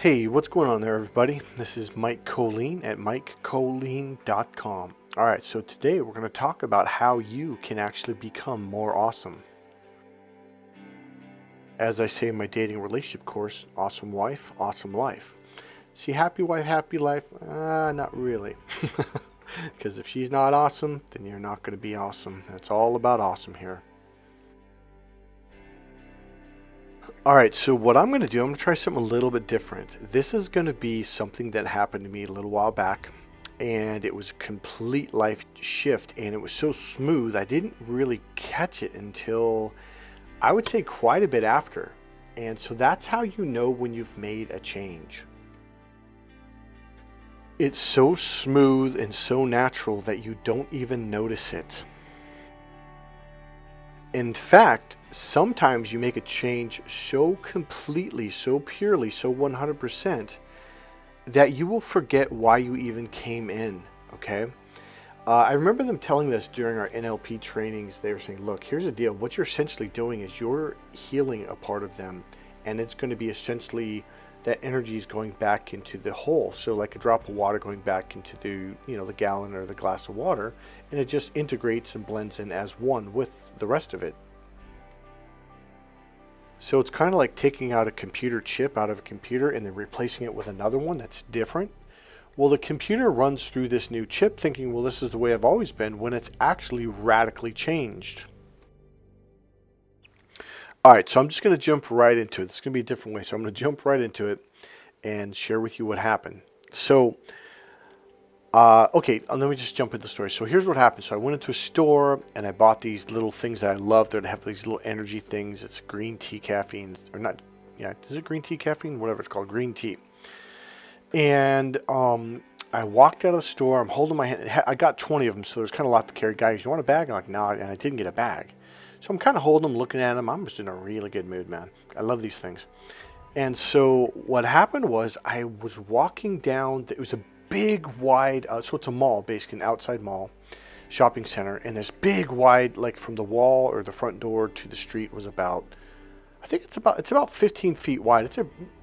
Hey, what's going on there, everybody? This is Mike Colleen at MikeColleen.com. All right, so today we're going to talk about how you can actually become more awesome. As I say in my dating relationship course, awesome wife, awesome life. See, happy wife, happy life? Not really. Because if she's not awesome, then you're not going to be awesome. It's all about awesome here. Alright, so what I'm going to do, I'm going to try something a little bit different. This is going to be something that happened to me a little while back, and it was a complete life shift, and it was so smooth, I didn't really catch it until, I would say, quite a bit after. And so that's how you know when you've made a change. It's so smooth and so natural that you don't even notice it. In fact, sometimes you make a change so completely, so purely, so 100% that you will forget why you even came in, okay? I remember them telling this during our NLP trainings. They were saying, look, here's the deal. What you're essentially doing is you're healing a part of them, and it's going to be essentially that energy is going back into the whole. So like a drop of water going back into the gallon or the glass of water, and it just integrates and blends in as one with the rest of it. So it's kind of like taking out a computer chip out of a computer and then replacing it with another one that's different. Well, the computer runs through this new chip thinking, well, this is the way I've always been, when it's actually radically changed. All right, so I'm just going to jump right into it. It's going to be a different way. So I'm going to jump right into it and share with you what happened. So, okay, let me just jump into the story. So here's what happened. So I went into a store and I bought these little things that I love. That have these little energy things. It's green tea caffeine, or not? Yeah, is it green tea caffeine? Whatever it's called, green tea. And I walked out of the store. I'm holding my hand. I got 20 of them, so there's kind of a lot to carry. Guys, you want a bag? I'm like, no, and I didn't get a bag. So I'm kind of holding them, looking at them. I'm just in a really good mood, man. I love these things. And so what happened was I was walking down. It was a big, wide, so it's a mall, basically an outside mall, shopping center. And this big, wide, like from the wall or the front door to the street was about, I think it's about 15 feet wide. It's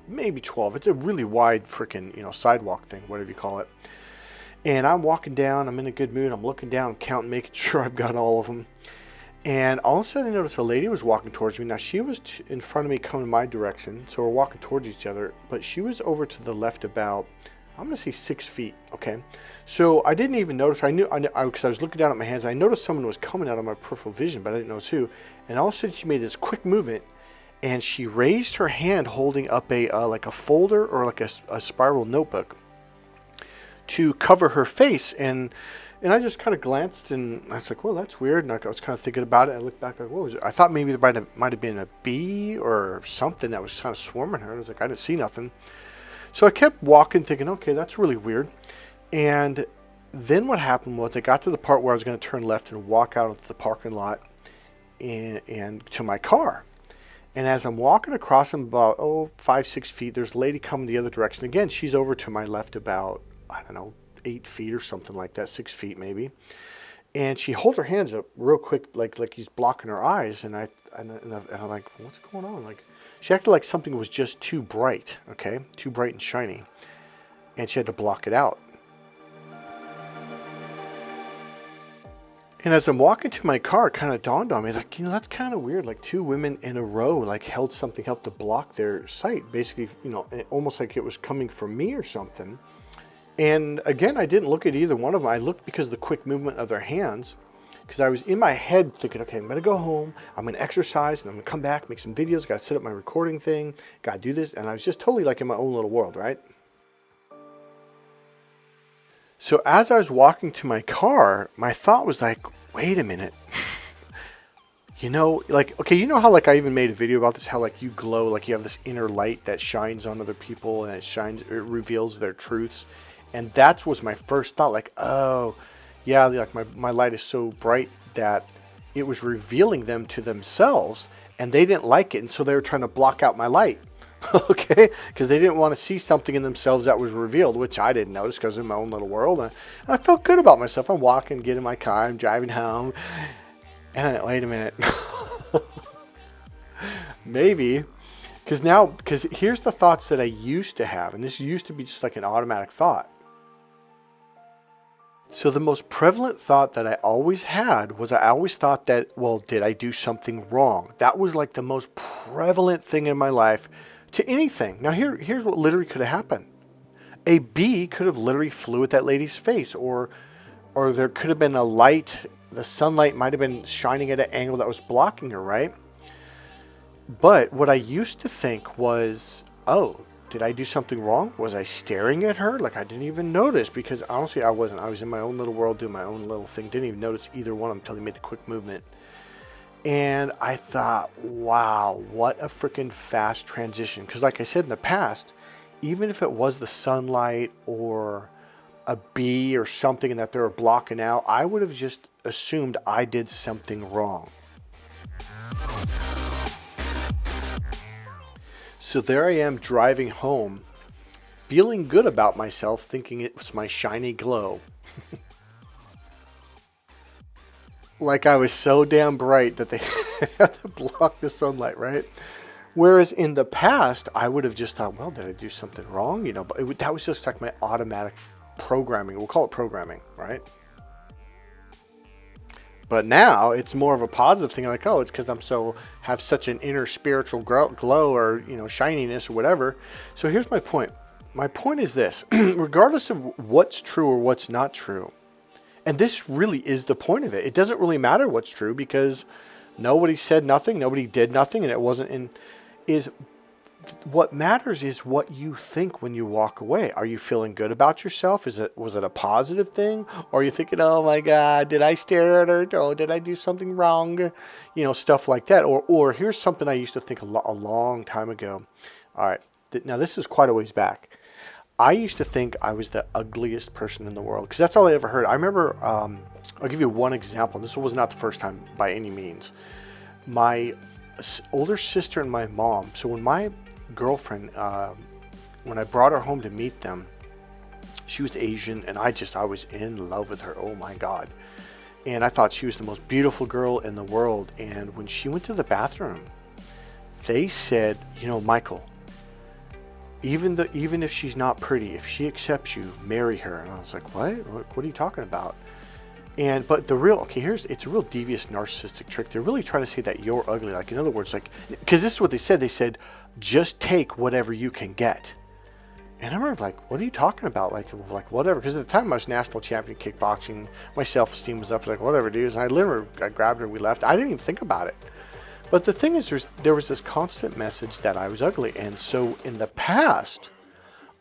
maybe 12. It's a really wide freaking, sidewalk thing, whatever you call it. And I'm walking down. I'm in a good mood. I'm looking down, counting, making sure I've got all of them. And all of a sudden I noticed a lady was walking towards me. Now she was in front of me coming my direction. So we're walking towards each other. But she was over to the left about, I'm going to say 6 feet. Okay. So I didn't even notice. I knew, because I was looking down at my hands. I noticed someone was coming out of my peripheral vision, but I didn't notice who. And all of a sudden she made this quick movement. And she raised her hand holding up like a folder or like a spiral notebook to cover her face. And I just kind of glanced, and I was like, well, that's weird. And I was kind of thinking about it. I looked back, like, what was it? I thought maybe there might have been a bee or something that was kind of swarming her. I was like, I didn't see nothing. So I kept walking, thinking, okay, that's really weird. And then what happened was I got to the part where I was going to turn left and walk out of the parking lot and to my car. And as I'm walking across them about 5-6 feet, there's a lady coming the other direction. Again, she's over to my left about, I don't know, 8 feet or something like that, 6 feet maybe. And she holds her hands up real quick, like he's blocking her eyes. And I'm like, what's going on? Like, she acted like something was just too bright, okay, too bright and shiny, and she had to block it out. And as I'm walking to my car, it kind of dawned on me, like, that's kind of weird. Like 2 women in a row, like held something up to block their sight, basically, almost like it was coming from me or something. And again, I didn't look at either one of them. I looked because of the quick movement of their hands, because I was in my head thinking, okay, I'm going to go home, I'm going to exercise, and I'm going to come back, make some videos, got to set up my recording thing, got to do this. And I was just totally like in my own little world, right? So as I was walking to my car, my thought was like, wait a minute. Like, okay, how like I even made a video about this, how like you glow, like you have this inner light that shines on other people, and it reveals their truths. And that was my first thought, like, oh, yeah, like my light is so bright that it was revealing them to themselves, and they didn't like it, and so they were trying to block out my light, okay? Because they didn't want to see something in themselves that was revealed, which I didn't notice because in my own little world. And I felt good about myself. I'm walking, getting in my car, I'm driving home, and wait a minute. Maybe Because here's the thoughts that I used to have, and this used to be just like an automatic thought. So the most prevalent thought that I always had was I always thought that, well, did I do something wrong? That was like the most prevalent thing in my life to anything. Now here's what literally could have happened. A bee could have literally flew at that lady's face, or there could have been a light, the sunlight might have been shining at an angle that was blocking her, right? But what I used to think was, oh, did I do something wrong? Was I staring at her? Like I didn't even notice, because honestly I wasn't. I was in my own little world doing my own little thing. Didn't even notice either one of them until they made the quick movement. And I thought, wow, what a freaking fast transition. Because like I said in the past, even if it was the sunlight or a bee or something that they were blocking out, I would have just assumed I did something wrong. So there I am driving home, feeling good about myself, thinking it was my shiny glow. Like I was so damn bright that they had to block the sunlight, right? Whereas in the past, I would have just thought, well, did I do something wrong? But that was just like my automatic programming. We'll call it programming, right? But now it's more of a positive thing. Like, oh, it's because have such an inner spiritual glow or, shininess or whatever. So here's my point. My point is this, regardless of what's true or what's not true, and this really is the point of it. It doesn't really matter what's true because nobody said nothing, nobody did nothing, and it wasn't what matters is what you think when you walk away. Are you feeling good about yourself? Was it a positive thing? Or are you thinking, oh my God, did I stare at her? Oh, did I do something wrong? Stuff like that. Or here's something I used to think a long time ago. All right. Now this is quite a ways back. I used to think I was the ugliest person in the world because that's all I ever heard. I remember, I'll give you one example. This was not the first time by any means. My older sister and my mom. So when my girlfriend, when I brought her home to meet them, she was Asian and I was in love with her. Oh my God. And I thought she was the most beautiful girl in the world. And when she went to the bathroom, they said, Michael, even if she's not pretty, if she accepts you, marry her. And I was like, what are you talking about? But it's a real devious narcissistic trick. They're really trying to say that you're ugly. Like, in other words, because this is what they said. They said, just take whatever you can get. And I remember what are you talking about? Like whatever. Because at the time I was national champion kickboxing. My self-esteem was up. Like, whatever, dude. And I grabbed her, we left. I didn't even think about it. But the thing is, there was this constant message that I was ugly. And so in the past,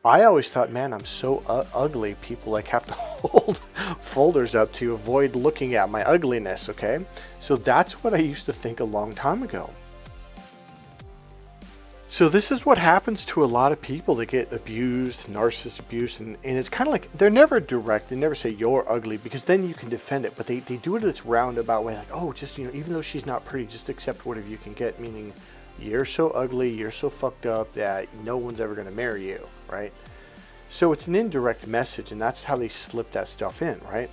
I always thought, man, I'm so ugly. People have to hold folders up to avoid looking at my ugliness. Okay. So that's what I used to think a long time ago. So this is what happens to a lot of people that get abused, narcissist abuse, and it's kind of like, they're never direct. They never say you're ugly because then you can defend it. But they do it in this roundabout way, like, oh, just, even though she's not pretty, just accept whatever you can get, meaning you're so ugly, you're so fucked up that no one's ever going to marry you, right? So it's an indirect message, and that's how they slip that stuff in, right?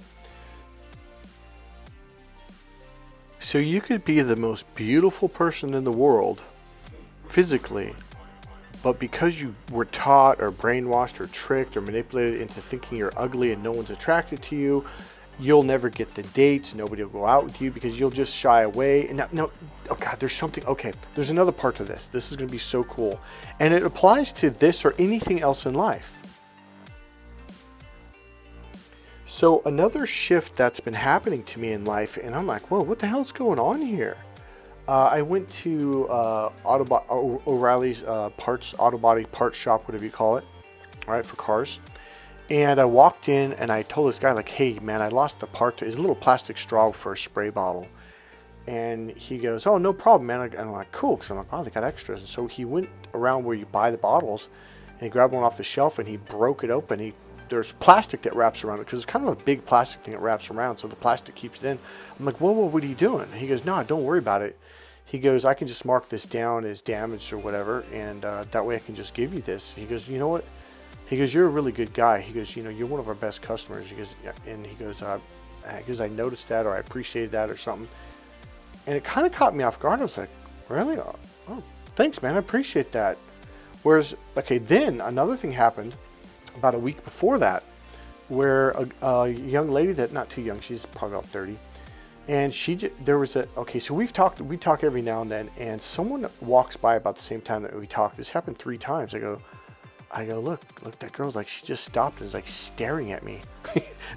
So you could be the most beautiful person in the world, physically, but because you were taught or brainwashed or tricked or manipulated into thinking you're ugly and no one's attracted to you, you'll never get the dates, nobody will go out with you because you'll just shy away. And now, oh God, there's another part to this. This is going to be so cool. And it applies to this or anything else in life. So another shift that's been happening to me in life, and I'm like, whoa, what the hell's going on here? I went to O'Reilly's auto body parts shop, whatever you call it, right, for cars. And I walked in and I told this guy, like, hey, man, I lost the part. It's a little plastic straw for a spray bottle. And he goes, oh, no problem, man. And I'm like, cool, because I'm like, oh, they got extras. And so he went around where you buy the bottles and he grabbed one off the shelf and he broke it open. There's plastic that wraps around it because it's kind of a big plastic thing that wraps around, so the plastic keeps it in. I'm like, whoa, what are you doing? And he goes, no, don't worry about it. He goes, I can just mark this down as damaged or whatever, and that way I can just give you this. He goes, you know what? He goes, you're a really good guy. He goes, you're one of our best customers. He goes, yeah. And he goes, I noticed that, or I appreciated that, or something. And it kind of caught me off guard. I was like, really? Oh, thanks, man. I appreciate that. Whereas, okay, then another thing happened about a week before that, where a young lady that, not too young, she's probably about 30, and there was so we talk every now and then, and someone walks by about the same time that we talk. This happened 3 times. I go, look, that girl's like, she just stopped and is like staring at me.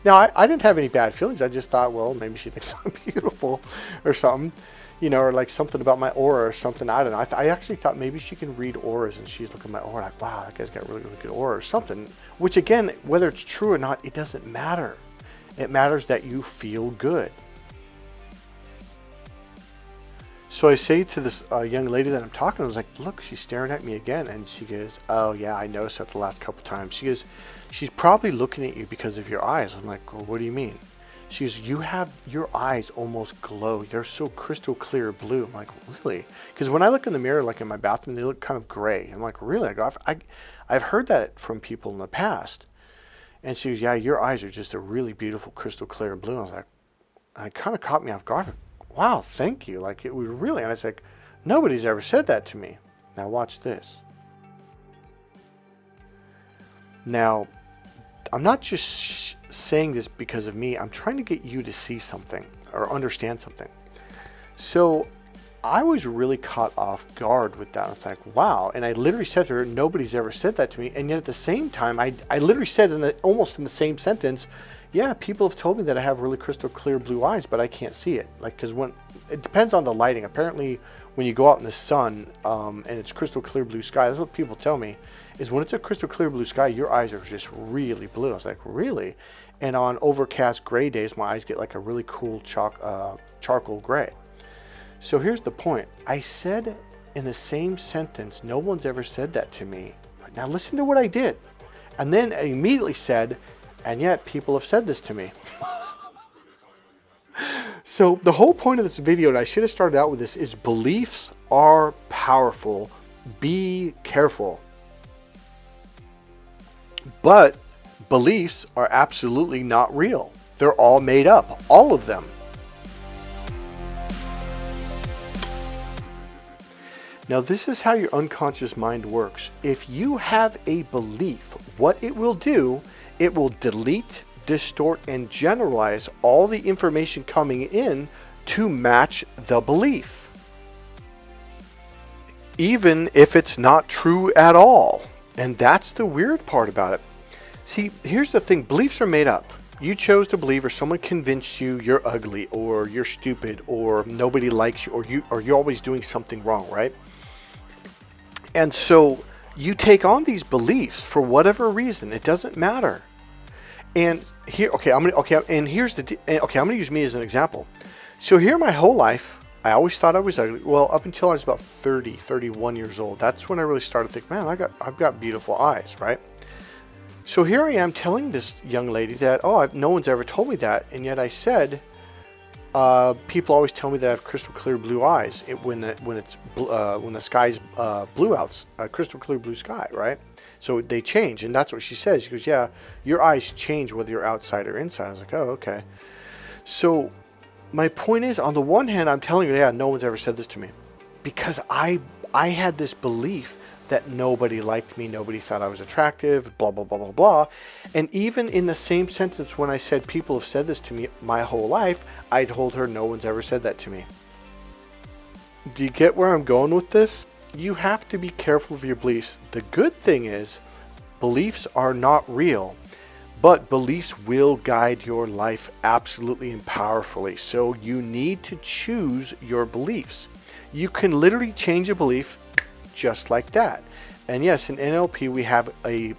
Now, I didn't have any bad feelings. I just thought, well, maybe she thinks I'm beautiful or something, or like something about my aura or something. I don't know. I actually thought maybe she can read auras, and she's looking at my aura like, wow, that guy's got really, really good aura or something. Which again, whether it's true or not, it doesn't matter. It matters that you feel good. So I say to this young lady that I'm talking to, I was like, look, she's staring at me again. And she goes, oh yeah, I noticed that the last couple times. She goes, she's probably looking at you because of your eyes. I'm like, well, what do you mean? She goes, your eyes almost glow. They're so crystal clear blue. I'm like, really? Because when I look in the mirror, like in my bathroom, they look kind of gray. I'm like, really? I go, I've heard that from people in the past. And she goes, yeah, your eyes are just a really beautiful crystal clear blue. And I was like, it kind of caught me off guard. Wow, thank you. Like, it was really, and I was like, nobody's ever said that to me. Now watch this. Now, I'm not just saying this because of me. I'm trying to get you to see something or understand something. So I was really caught off guard with that. It's like, wow. And I literally said to her, nobody's ever said that to me. And yet at the same time, I literally said almost in the same sentence, yeah, people have told me that I have really crystal clear blue eyes, but I can't see it. Like, because when it depends on the lighting. Apparently, when you go out in the sun and it's crystal clear blue sky, that's what people tell me, is when it's a crystal clear blue sky, your eyes are just really blue. I was like, really? And on overcast gray days, my eyes get like a really cool charcoal gray. So here's the point. I said in the same sentence, no one's ever said that to me. Now listen to what I did. And then I immediately said, and yet people have said this to me. So the whole point of this video, and I should have started out with this, is beliefs are powerful. Be careful. But beliefs are absolutely not real. They're all made up, all of them. Now this is how your unconscious mind works. If you have a belief, what it will do, it will delete, distort, and generalize all the information coming in to match the belief, even if it's not true at all. And that's the weird part about it. See, here's the thing. Beliefs are made up. You chose to believe, or someone convinced you you're ugly, or you're stupid, or nobody likes you, or you're always doing something wrong, right? And so you take on these beliefs for whatever reason. It doesn't matter. And here, I'm gonna use me as an example. So here, my whole life, I always thought I was ugly. Well, up until I was about 30, 31 years old. That's when I really started to think, man, I've got beautiful eyes, right? So here I am telling this young lady that, no one's ever told me that, and yet I said, people always tell me that I have crystal clear blue eyes when the sky's blue out, crystal clear blue sky, right? So they change, and that's what she says. She goes, yeah, your eyes change whether you're outside or inside. I was like, oh, okay. So my point is, on the one hand, I'm telling you, yeah, no one's ever said this to me, because I had this belief that nobody liked me, nobody thought I was attractive, blah, blah, blah, blah, blah. And even in the same sentence when I said people have said this to me my whole life, I told her no one's ever said that to me. Do you get where I'm going with this? You have to be careful of your beliefs. The good thing is, beliefs are not real, but beliefs will guide your life absolutely and powerfully. So you need to choose your beliefs. You can literally change a belief just like that. And yes, in NLP we have a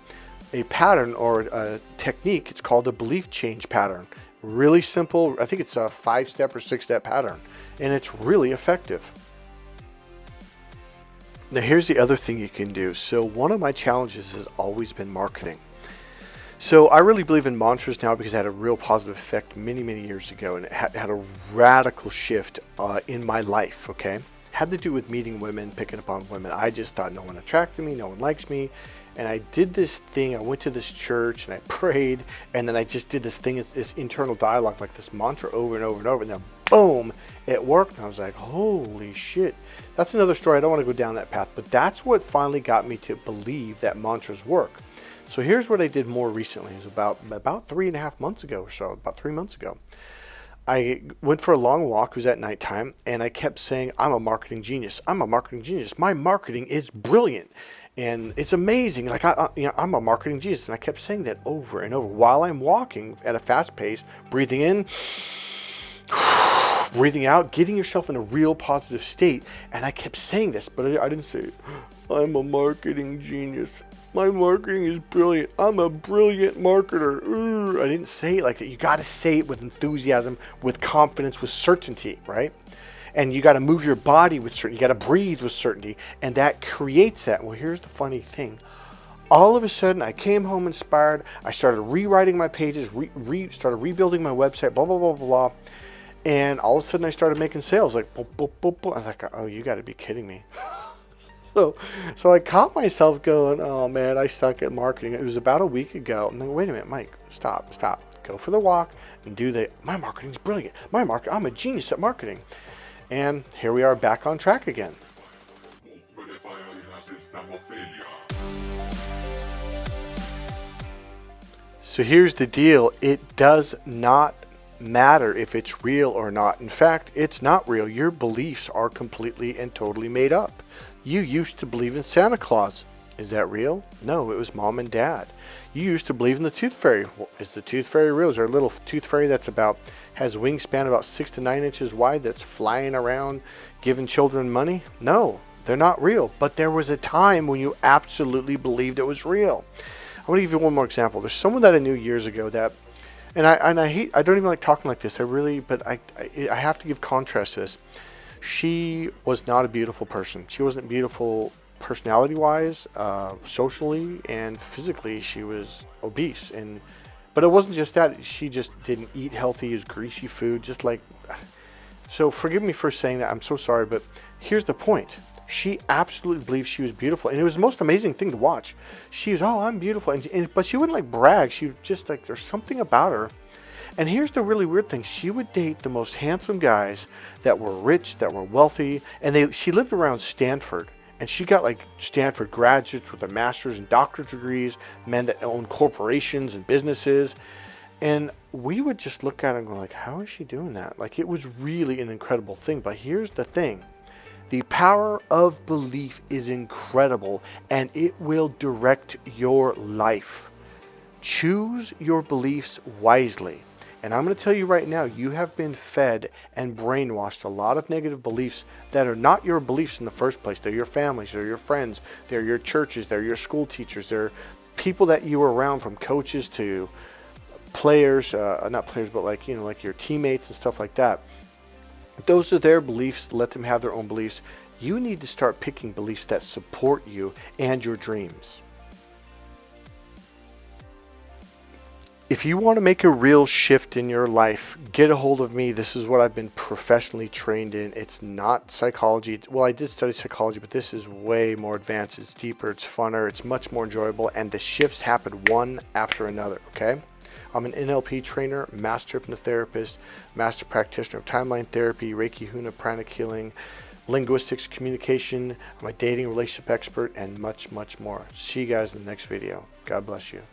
pattern or a technique. It's called a belief change pattern. Really simple. I think it's a 5-step or 6-step pattern, and it's really effective. Now here's the other thing you can do. So one of my challenges has always been marketing. So I really believe in mantras now because it had a real positive effect many, many years ago, and it had a radical shift in my life, okay? Had to do with meeting women, picking up on women. I just thought no one attracted me, no one likes me, And I did this thing. I went to this church and I prayed, and then I just did this thing, this internal dialogue, like this mantra over and over and over. And then boom, it worked. And I was like, holy shit. That's another story. I don't want to go down that path, but that's what finally got me to believe that mantras work. So here's what I did more recently. It was about 3.5 months ago or so, about 3 months ago. I went for a long walk. It was at nighttime, and I kept saying, I'm a marketing genius. I'm a marketing genius. My marketing is brilliant, and it's amazing. Like, I'm a marketing genius. And I kept saying that over and over while I'm walking at a fast pace, breathing in, breathing out, getting yourself in a real positive state. And I kept saying this, but I didn't say, I'm a marketing genius. My marketing is brilliant. I'm a brilliant marketer. I didn't say it like that. You got to say it with enthusiasm, with confidence, with certainty, right? And you got to move your body with certainty. You got to breathe with certainty. And that creates that. Well, here's the funny thing. All of a sudden, I came home inspired. I started rewriting my pages, started rebuilding my website, blah, blah, blah, blah, blah. And all of a sudden, I started making sales. Like, boop, boop, boop, boop. I was like, oh, you got to be kidding me. So I caught myself going, oh man, I suck at marketing. It was about a week ago. And then, wait a minute, Mike, stop. Go for the walk and my marketing's brilliant. I'm a genius at marketing. And here we are back on track again. So here's the deal. It does not matter if it's real or not. In fact, it's not real. Your beliefs are completely and totally made up. You used to believe in Santa Claus. Is that real? No, it was mom and dad. You used to believe in the tooth fairy. Well, is the tooth fairy real? Is there a little tooth fairy has a wingspan about 6 to 9 inches wide that's flying around giving children money? No, they're not real. But there was a time when you absolutely believed it was real. I want to give you one more example. There's someone that I knew years ago that, and I don't even like talking like this. But I have to give contrast to this. She was not a beautiful person. She wasn't beautiful personality-wise, socially, and physically. She was obese. But it wasn't just that. She just didn't eat healthy. It was greasy food, just like. So forgive me for saying that. I'm so sorry, but here's the point. She absolutely believed she was beautiful, and it was the most amazing thing to watch. She was, oh, I'm beautiful, but she wouldn't like brag. She was just like, there's something about her. And here's the really weird thing. She would date the most handsome guys that were rich, that were wealthy. And she lived around Stanford. And she got like Stanford graduates with their master's and doctorate degrees, men that own corporations and businesses. And we would just look at her and go like, how is she doing that? Like, it was really an incredible thing. But here's the thing. The power of belief is incredible, and it will direct your life. Choose your beliefs wisely. And I'm going to tell you right now, you have been fed and brainwashed a lot of negative beliefs that are not your beliefs in the first place. They're your families, they're your friends, they're your churches, they're your school teachers, they're people that you were around, from coaches to players, not players, but like your teammates and stuff like that. Those are their beliefs. Let them have their own beliefs. You need to start picking beliefs that support you and your dreams. If you want to make a real shift in your life, get a hold of me. This is what I've been professionally trained in. It's not psychology. Well, I did study psychology, but this is way more advanced. It's deeper, it's funner, it's much more enjoyable, and the shifts happen one after another, okay? I'm an NLP trainer, master hypnotherapist, master practitioner of timeline therapy, Reiki, Huna, pranic healing, linguistics, communication. I'm a dating relationship expert, and much, much more. See you guys in the next video. God bless you.